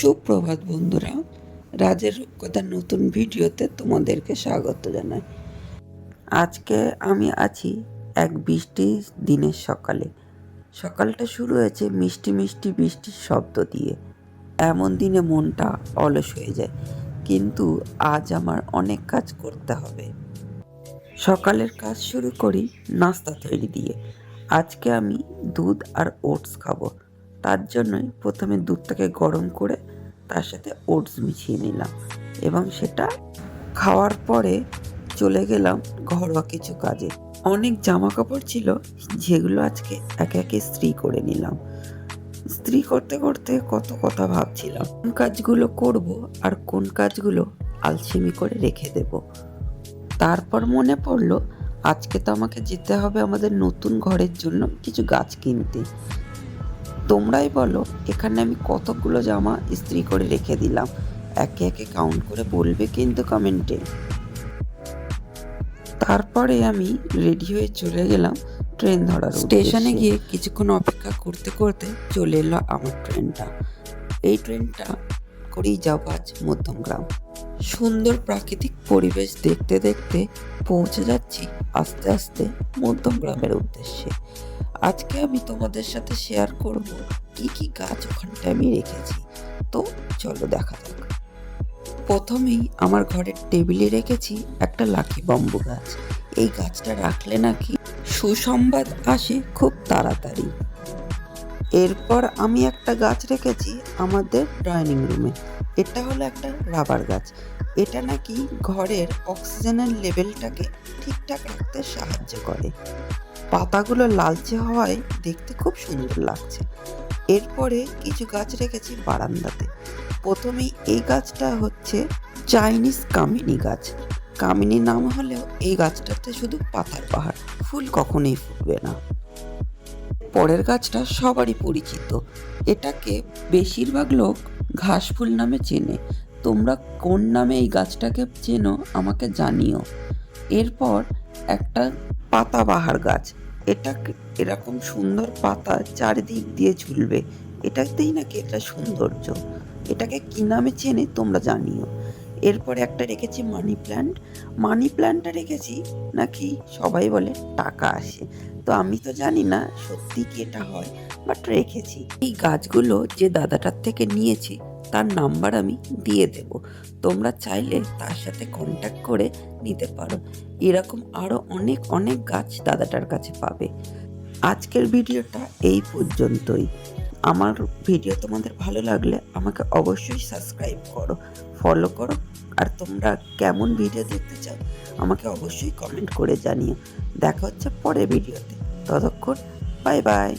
সুপ্রভাত বন্ধুরা, রাজের রূপকথার নতুন ভিডিওতে তোমাদেরকে স্বাগত জানাই। আজকে আমি আছি এক বৃষ্টির দিনের সকালে। সকালটা শুরু হয়েছে মিষ্টি মিষ্টি বৃষ্টির শব্দ দিয়ে। এমন দিনে মনটা অলস হয়ে যায়, কিন্তু আজ আমার অনেক কাজ করতে হবে। সকালের কাজ শুরু করি নাস্তা তৈরি দিয়ে। আজকে আমি দুধ আর ওটস খাবো। তার জন্যই প্রথমে দুধটাকে গরম করে তার সাথে ওটস মিশিয়ে নিলাম এবং সেটা খাওয়ার পরে চলে গেলাম ঘরোয়া কিছু কাজে। অনেক জামা কাপড় ছিল যেগুলো আজকে একে একে ইস্ত্রি করে নিলাম। ইস্ত্রি করতে করতে কত কথা ভাবছিলাম, কোন কাজগুলো করব আর কোন কাজগুলো আলসেমি করে রেখে দেব। তারপর মনে পড়লো আজকে তো আমাকে যেতে হবে আমাদের নতুন ঘরের জন্য কিছু গাছ কিনতে। তোমরাই বলো এখানে আমি কতগুলো জামা ইস্ত্রি করে রেখে দিলাম, একে একে কাউন্ট করে বলবে কিন্তু কমেন্টে। তারপরে আমি রেডি হয়ে চলে গেলাম ট্রেন ধরার স্টেশনে গিয়ে কিছুক্ষণ অপেক্ষা করতে করতে চলে এলো আমার ট্রেনটা। এই ট্রেনটা করেই যাবো আজ মধ্যমগ্রাম। সুন্দর প্রাকৃতিক পরিবেশ দেখতে দেখতে পৌঁছে যাচ্ছি আস্তে আস্তে মধ্যমগ্রামের উদ্দেশ্যে। আজকে আমি তোমাদের সাথে শেয়ার করব কি কি গাছ ওখানটায় আমি রেখেছি। তো চলো দেখা যাক। প্রথমেই আমার ঘরের টেবিলে রেখেছি একটা লাকি বাম্বু গাছ। এই গাছটা রাখলে নাকি সুসংবাদ আসে খুব তাড়াতাড়ি। এরপর আমি একটা গাছ রেখেছি আমাদের ডাইনিং রুমে। এটা হলো একটা রাবার গাছ। এটা নাকি ঘরের অক্সিজেনের লেভেলটাকে ঠিকঠাক রাখতে সাহায্য করে। পাতাগুলো লালচে হওয়ায় দেখতে খুব সুন্দর লাগছে। এরপরে কিছু গাছ রেখেছি বারান্দাতে। প্রথমেই এই গাছটা হচ্ছে চাইনিজ কামিনী গাছ। কামিনী নাম হলেও এই গাছটাতে শুধু পাতার বাহার, ফুল কখনোই ফুটবে না। পরের গাছটা সবারই পরিচিত, এটাকে বেশিরভাগ লোক ঘাস ফুল নামে চেনে। তোমরা কোন নামে এই গাছটাকে চেনো আমাকে জানিও। এরপর একটা পাতাবাহার গাছ। এটা এরকম সুন্দর পাতা চারিদিক দিয়ে ঝুলবে, এটাতেই নাকি এটা সৌন্দর্য। এটাকে কি নামে চেনে তোমরা জানিও। এরপরে একটা রেখেছি মানি প্ল্যান্ট। মানি প্ল্যান্টটা রেখেছি নাকি সবাই বলে টাকা আসে, তো আমি তো জানি না সত্যি কি এটা হয়, বাট রেখেছি। এই গাছগুলো যে দাদাটার থেকে নিয়েছি তার নাম্বার আমি দিয়ে দেব, তোমরা চাইলে তার সাথে কন্ট্যাক্ট করে নিতে পারো। এরকম আরও অনেক অনেক গাছ দাদাটার কাছে পাবে। আজকের ভিডিওটা এই পর্যন্তই। আমার ভিডিও তোমাদের ভালো লাগলে আমাকে অবশ্যই সাবস্ক্রাইব করো, ফলো করো, আর তোমরা কেমন ভিডিও দেখতে চাও আমাকে অবশ্যই কমেন্ট করে জানিও। দেখা হচ্ছে পরের ভিডিওতে, ততক্ষণ বাই বাই।